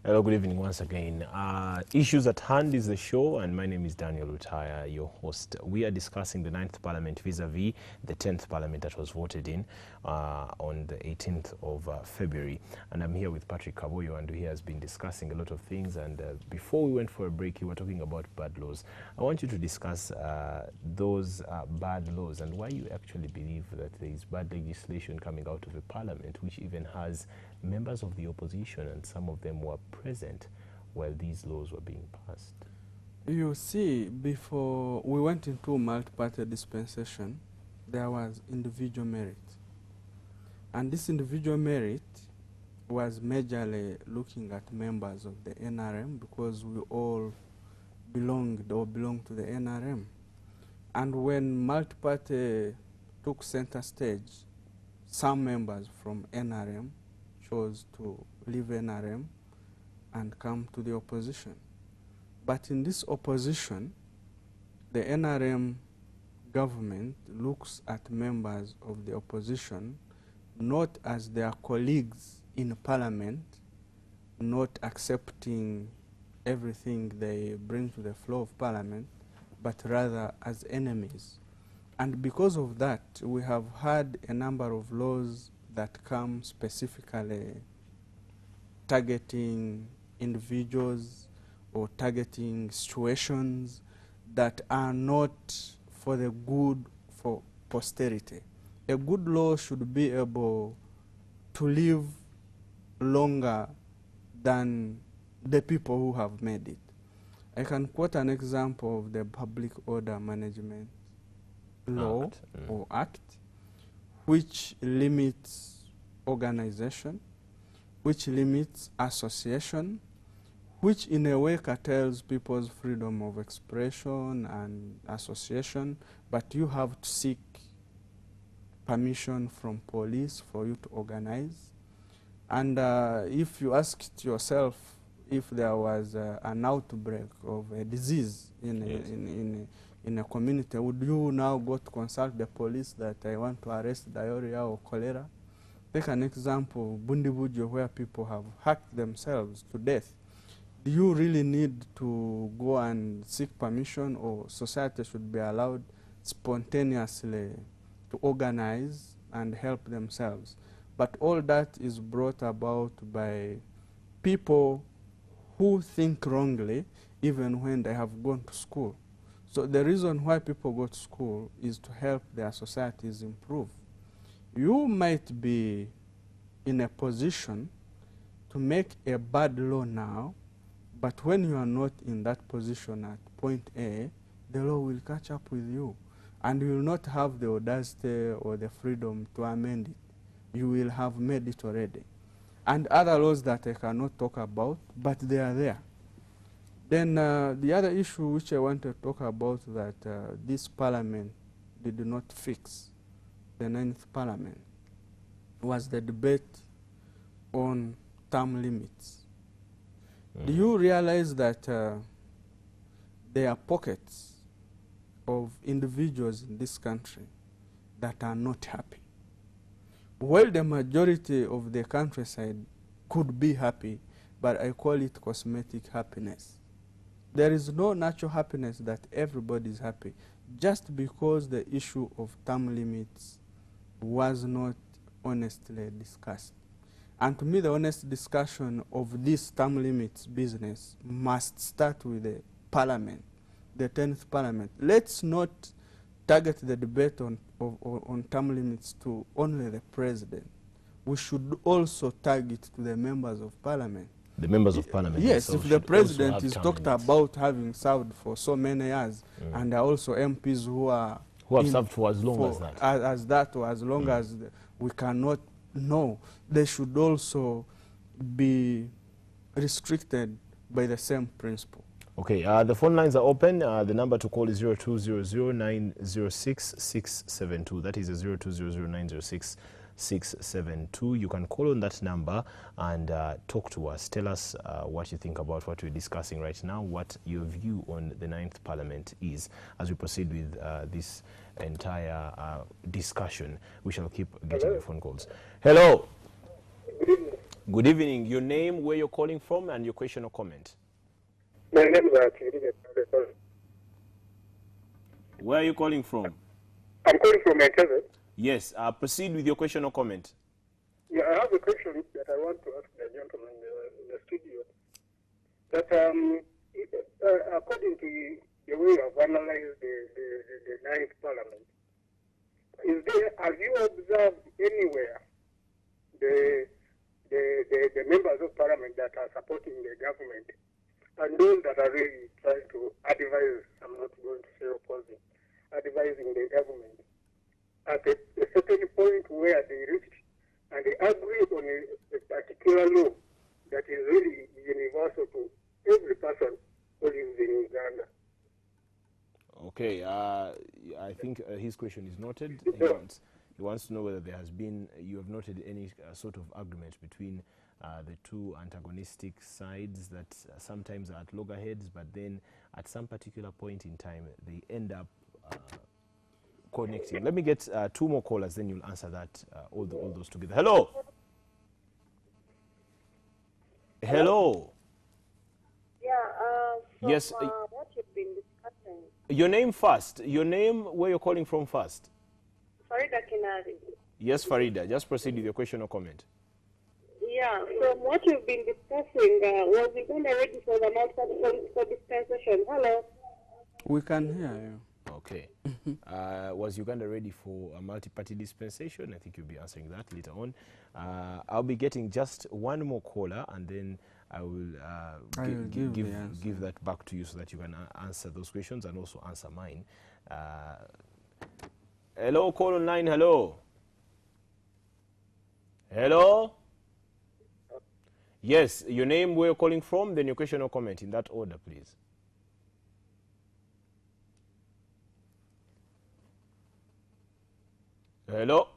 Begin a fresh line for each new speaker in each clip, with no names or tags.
Hello, good evening once again. Issues at Hand is the show, and my name is Daniel Rutaya, your host. We are discussing the 9th Parliament vis-a-vis the 10th Parliament that was voted in on the 18th of February. And I'm here with Patrick Kaboyo, and he has been discussing a lot of things. And before we went for a break, you were talking about bad laws. I want you to discuss those bad laws and why you actually believe that there is bad legislation coming out of the Parliament, which even has members of the opposition, and some of them were present while these laws were being passed.
You see, before we went into multi-party dispensation, there was individual merit. And this individual merit was majorly looking at members of the NRM, because we all belong to the NRM. And when multi-party took center stage, some members from NRM chose to leave NRM and come to the opposition. But in this opposition, the NRM government looks at members of the opposition not as their colleagues in Parliament, not accepting everything they bring to the floor of Parliament, but rather as enemies. And because of that, we have had a number of laws that come specifically targeting individuals or targeting situations that are not for the good for posterity. A good law should be able to live longer than the people who have made it. I can quote an example of the Public Order Management Law or Act, which limits organization, which limits association, which in a way curtails people's freedom of expression and association, but you have to seek permission from police for you to organize. And if you asked yourself if there was an outbreak of a disease in a community, would you now go to consult the police that I want to arrest diarrhea or cholera? Take an example, Bundibujo, where people have hacked themselves to death. Do you really need to go and seek permission, or society should be allowed spontaneously to organize and help themselves? But all that is brought about by people who think wrongly even when they have gone to school. So the reason why people go to school is to help their societies improve. You might be in a position to make a bad law now, but when you are not in that position at point A, the law will catch up with you, and you will not have the audacity or the freedom to amend it. You will have made it already. And other laws that I cannot talk about, but they are there. Then the other issue which I want to talk about, that this Parliament did not fix, the 9th Parliament, was the debate on term limits. Do you realize that there are pockets of individuals in this country that are not happy? While the majority of the countryside could be happy, but I call it cosmetic happiness. There is no natural happiness that everybody is happy, just because the issue of term limits was not honestly discussed. And to me, the honest discussion of this term limits business must start with the Parliament, the 10th Parliament. Let's not target the debate on term limits to only the President. We should also target to the members of Parliament.
The members of Parliament.
Yes, if the President is talked about having served for so many years, and there are also MPs who have served for as long as that. Or as long as we cannot know, they should also be restricted by the same principle.
Okay, the phone lines are open. The number to call is 0200-906-672. That is 0200-906-672. You can call on that number and talk to us. Tell us what you think about what we're discussing right now, what your view on the 9th Parliament is. As we proceed with this entire discussion, we shall keep getting the phone calls. Hello. Good evening. Your name, where you're calling from, and your question or comment.
My name is Akiri.
Where are you calling from?
I'm calling from Entebbe.
Yes, proceed with your question or comment.
Yeah, I have a question that I want to ask the gentleman in the studio. That according to the way you have analyzed the ninth parliament, have you observed anywhere the members of parliament that are supporting the government and those that are really trying to advise, I'm not going to say opposing, advising the government at a certain point where they reach and they agree on a particular law that is really universal to every person who lives in Uganda?
Okay, I think his question is noted. He wants to know whether there has been, you have noted any sort of agreement between the two antagonistic sides that sometimes are at loggerheads, but then at some particular point in time they end up connecting. Let me get two more callers, then you'll answer that, all those together. Hello. Hello.
Yeah, from,
yes.
What you've been discussing.
Your name first. Your name, where you're calling from first.
Farida Kinari.
Yes, Farida. Just proceed with your question or comment.
Yeah, from what you've been discussing, was Uganda ready for the multi-political dispensation? Hello?
We can hear you.
Okay. Was Uganda ready for a multi-party dispensation? I think you'll be answering that later on. I'll be getting just one more caller, and then I will give that back to you so that you can answer those questions and also answer mine. Hello, call online. Hello. Hello. Yes, your name, where you're calling from, then your question or comment in that order, please. Hello.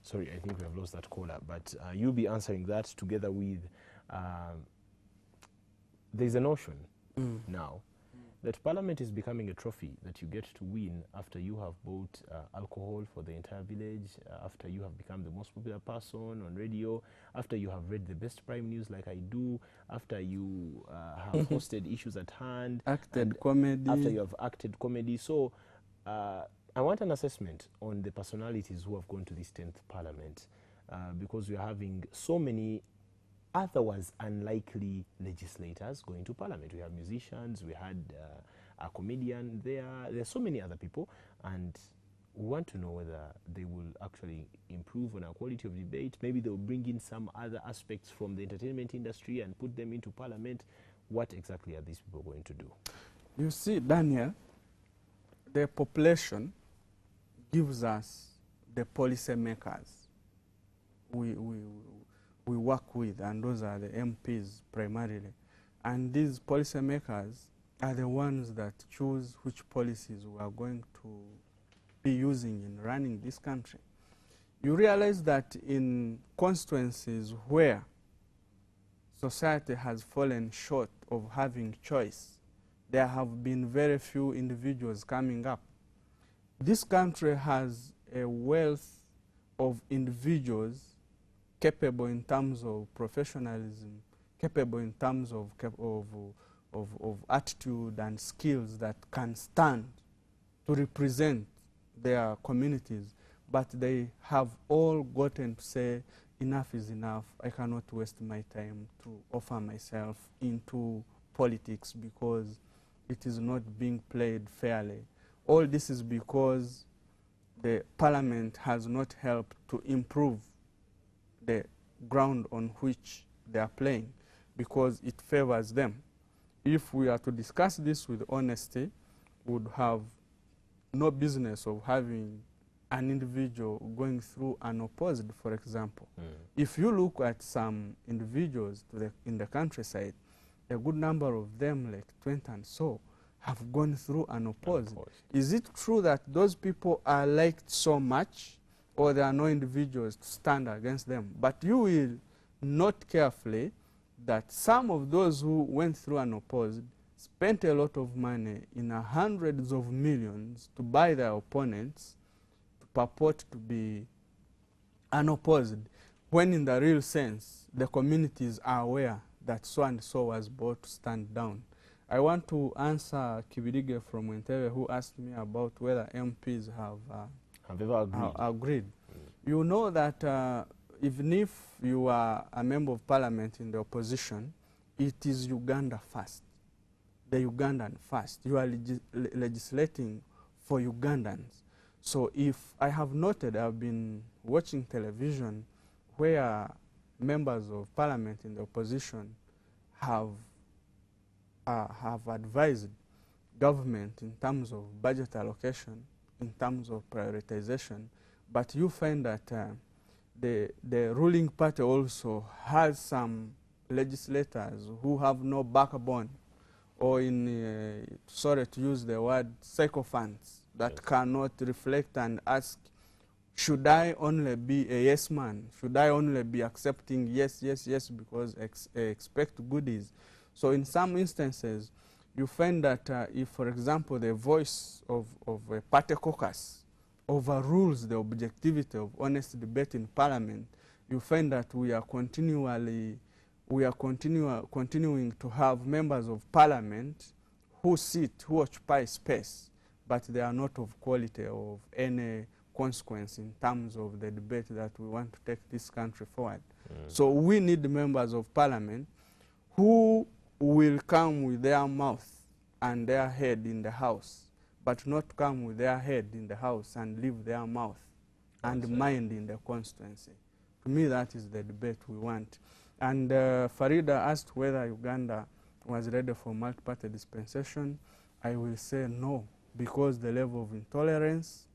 Sorry, I think we have lost that caller, but you'll be answering that together with, there's a notion now that Parliament is becoming a trophy that you get to win after you have bought alcohol for the entire village, after you have become the most popular person on radio, after you have read the best prime news like I do, after you have hosted issues at hand.
Acted comedy.
After you have acted comedy. So I want an assessment on the personalities who have gone to this 10th Parliament, because we are having so many otherwise unlikely legislators going to Parliament. We have musicians, we had a comedian there, there are so many other people, and we want to know whether they will actually improve on our quality of debate. Maybe they will bring in some other aspects from the entertainment industry and put them into Parliament. What exactly are these people going to do?
You see, Daniel, the population gives us the policy makers we work with, and those are the MPs primarily. And these policy makers are the ones that choose which policies we are going to be using in running this country. You realize that in constituencies where society has fallen short of having choice, there have been very few individuals coming up. This country has a wealth of individuals capable in terms of professionalism, capable in terms of attitude and skills that can stand to represent their communities, but they have all gotten to say, enough is enough, I cannot waste my time to offer myself into politics because it is not being played fairly. All this is because the Parliament has not helped to improve the ground on which they are playing, because it favors them. If we are to discuss this with honesty, we would have no business of having an individual going through unopposed, for example. If you look at some individuals in the countryside, a good number of them, like 20 and so, have gone through unopposed. Is it true that those people are liked so much, or there are no individuals to stand against them? But you will note carefully that some of those who went through unopposed spent a lot of money in hundreds of millions to buy their opponents to purport to be unopposed. when in the real sense, the communities are aware that so and so was brought to stand down. I want to answer Kibirige from Entebbe, who asked me about whether MPs have
ever agreed.
Agreed. You know that even if you are a member of parliament in the opposition, it is Uganda first, the Ugandan first. You are legislating for Ugandans. So if I have noted, I've been watching television where members of parliament in the opposition have advised government in terms of budget allocation, in terms of prioritization, but you find that the ruling party also has some legislators who have no backbone, or sorry to use the word, sycophants, that cannot reflect and ask, should I only be a yes man? Should I only be accepting yes, yes, yes, because expect goodies? So in some instances, you find that if, for example, the voice of a party caucus overrules the objectivity of honest debate in parliament, you find that we are continuing to have members of parliament who occupy space, but they are not of quality of any consequence in terms of the debate that we want to take this country forward. So we need members of parliament who will come with their mouth and their head in the house, but not come with their head in the house and leave their mouth and mind in the constituency. To me, that is the debate we want. And Farida asked whether Uganda was ready for multi-party dispensation. I will say no, because the level of intolerance,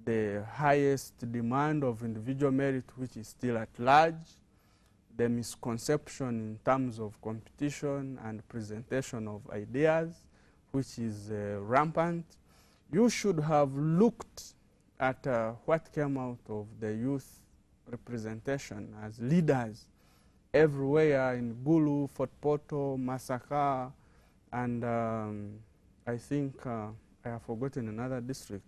the highest demand of individual merit, which is still at large, the misconception in terms of competition and presentation of ideas, which is rampant. You should have looked at what came out of the youth representation as leaders everywhere in Gulu, Fort Portal, Masaka, and I think I have forgotten another district,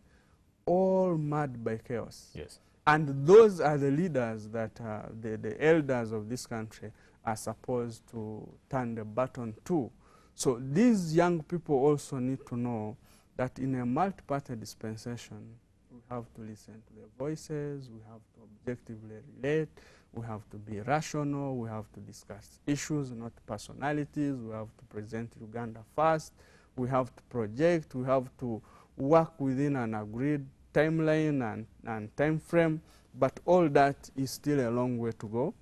all mad by chaos.
Yes.
And those are the leaders that the elders of this country are supposed to turn the baton to. So these young people also need to know that in a multi-party dispensation, we have to listen to their voices, we have to objectively relate, we have to be rational, we have to discuss issues, not personalities, we have to present Uganda first, we have to project, we have to work within an agreed timeline and time frame, but all that is still a long way to go.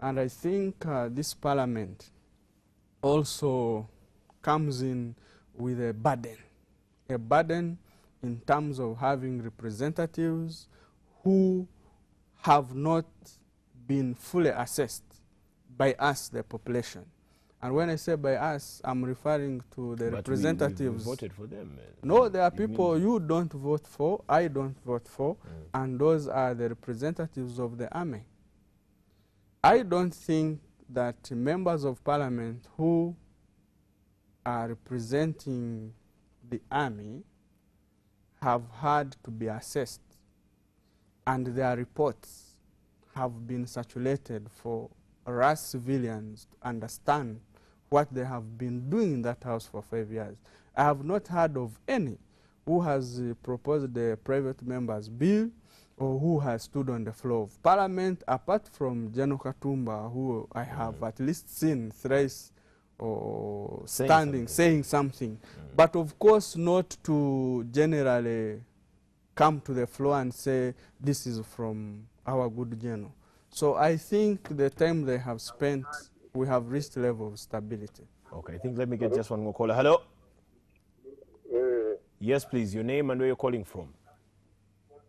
And I think this parliament also comes in with a burden in terms of having representatives who have not been fully assessed by us, the population. And when I say by us, I'm referring to the representatives.
We voted for them.
No, there are people you don't vote for, I don't vote for, and those are the representatives of the army. I don't think that members of parliament who are representing the army have had to be assessed, and their reports have been circulated for us civilians to understand what they have been doing in that house for 5 years. I have not heard of any who has proposed the private members bill or who has stood on the floor of parliament, apart from General Katumba, who I have at least seen thrice or saying something. But of course not to generally come to the floor and say this is from our good general. So I think the time they have spent, we have reached a level of stability.
Okay, I think let me get just one more caller. Hello? Yes, please, your name and where you're calling from.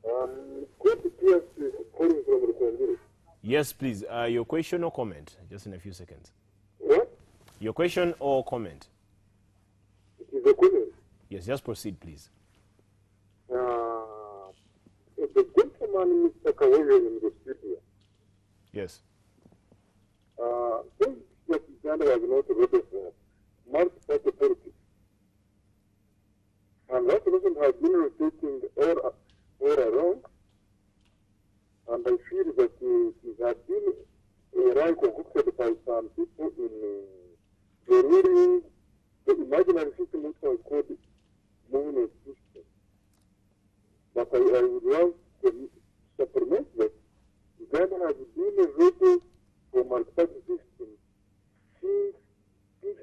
Calling from Rukwanzuru.
Yes, please, your question or comment, just in a few seconds.
What?
Your question or comment?
It is a comment.
Yes, just proceed, please.
The gentleman, Mr. Kawoyo, in the studio.
Yes.
Since that Uganda was not ready for multi-party politics, and that person has been rotating all around, and I feel that it has been people in the ruling, the imaginary system which was called movement system. But I would love to supplement that Uganda has been a rebel for multi-party system since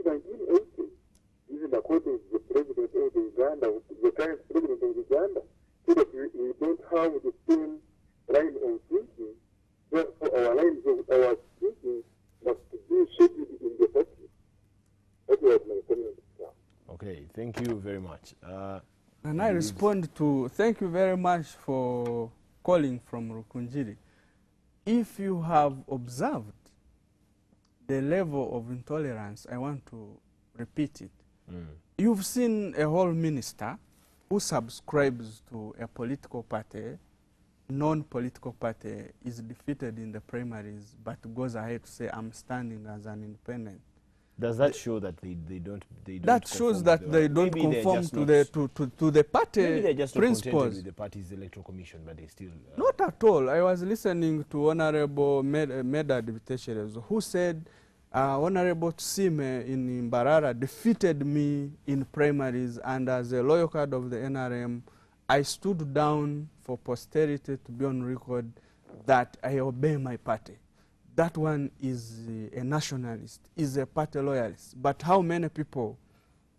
1980. Even according to the president of Uganda, the current president of Uganda, so that we don't have the same line of thinking. Therefore, our lines of our thinking must be shaped in the party. That was my comment.
Okay, thank you very much.
And I respond to, thank you very much for calling from Rukunjiri. If you have observed the level of intolerance, I want to repeat it. You've seen a whole minister who subscribes to a political party, non-political party, is defeated in the primaries, but goes ahead to say, I'm standing as an independent.
Does that show that they don't
that shows that they don't conform to the party
maybe they're just
principles.
With the party's electoral commission, but they still
Not at all. I was listening to Honorable Meda Dibitesherezo, who said Honorable Tsime in Mbarara defeated me in primaries, and as a loyal card of the NRM, I stood down for posterity to be on record that I obey my party. That one is a nationalist, is a party loyalist. But how many people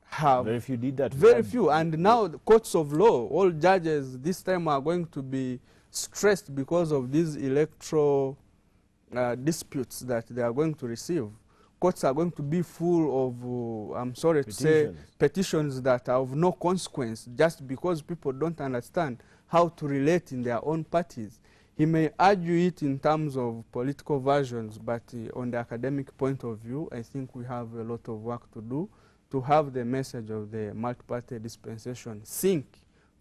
have?
Very few did that.
Very few. And now the courts of law, all judges this time are going to be stressed because of these electoral disputes that they are going to receive. Courts are going to be full of, I'm sorry to say, petitions that are of no consequence just because people don't understand how to relate in their own parties. He may argue it in terms of political versions, but on the academic point of view, I think we have a lot of work to do to have the message of the multi-party dispensation sink,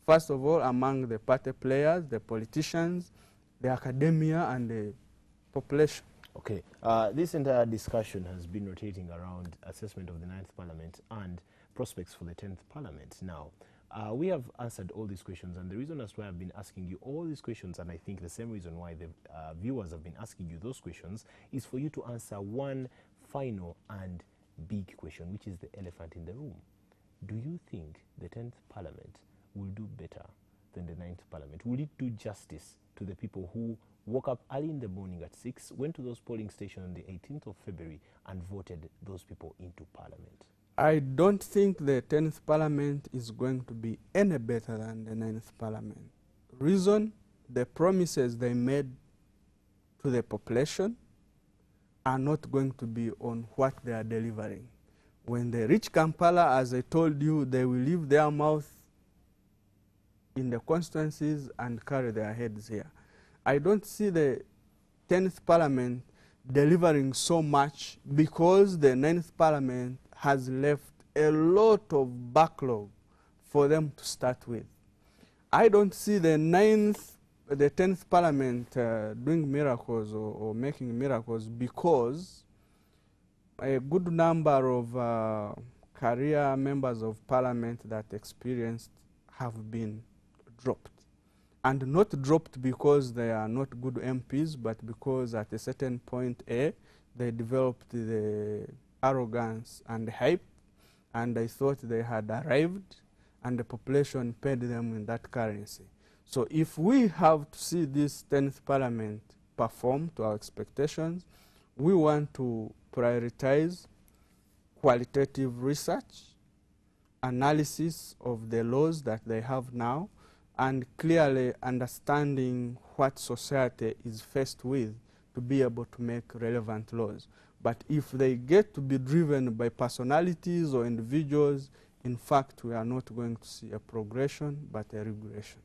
first of all, among the party players, the politicians, the academia, and the population.
Okay, this entire discussion has been rotating around assessment of the 9th Parliament and prospects for the 10th Parliament. Now, we have answered all these questions, and the reason as to why I've been asking you all these questions, and I think the same reason why the viewers have been asking you those questions, is for you to answer one final and big question, which is the elephant in the room. Do you think the 10th Parliament will do better than the 9th Parliament? Will it do justice to the people who woke up early in the morning at 6, went to those polling stations on the 18th of February and voted those people into Parliament?
I don't think the 10th Parliament is going to be any better than the 9th Parliament. Reason, the promises they made to the population are not going to be on what they are delivering. When they reach Kampala, as I told you, they will leave their mouth in the constituencies and carry their heads here. I don't see the 10th Parliament delivering so much because the 9th Parliament has left a lot of backlog for them to start with. I don't see the 10th Parliament doing miracles or making miracles because a good number of career members of Parliament that experienced have been dropped. And not dropped because they are not good MPs, but because at a certain point, they developed the arrogance and hype, and they thought they had arrived, and the population paid them in that currency. So if we have to see this 10th Parliament perform to our expectations, we want to prioritize qualitative research, analysis of the laws that they have now, and clearly understanding what society is faced with to be able to make relevant laws. But if they get to be driven by personalities or individuals, in fact, we are not going to see a progression, but a regression.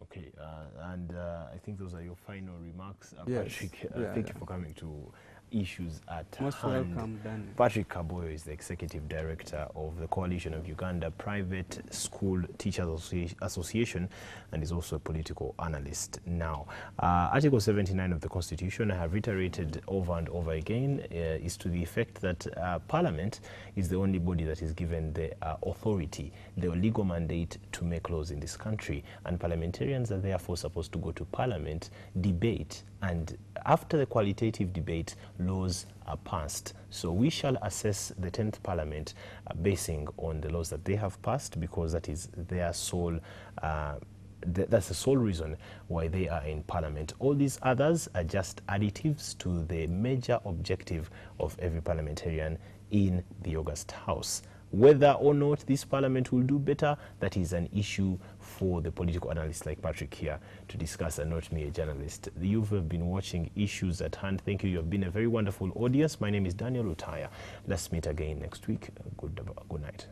Okay, and I think those are your final remarks.
Yes.
Patrick,
Yeah,
thank you for coming to Issues at
Most
Hand.
welcome, Daniel.
Patrick Kaboyo is the Executive Director of the Coalition of Uganda Private School Teachers Association and is also a political analyst now. Article 79 of the Constitution, I have reiterated over and over again, is to the effect that Parliament is the only body that is given the authority, the legal mandate to make laws in this country, and parliamentarians are therefore supposed to go to Parliament, debate, and after the qualitative debate, laws are passed. So we shall assess the 10th Parliament basing on the laws that they have passed, because that is their sole that's the sole reason why they are in Parliament. All these others are just additives to the major objective of every parliamentarian in the August House. Whether or not this Parliament will do better, that is an issue for the political analysts like Patrick here to discuss, and not me, a journalist. You have been watching Issues at Hand. Thank you. You have been a very wonderful audience. My name is Daniel Lutaya. Let's meet again next week. Good night.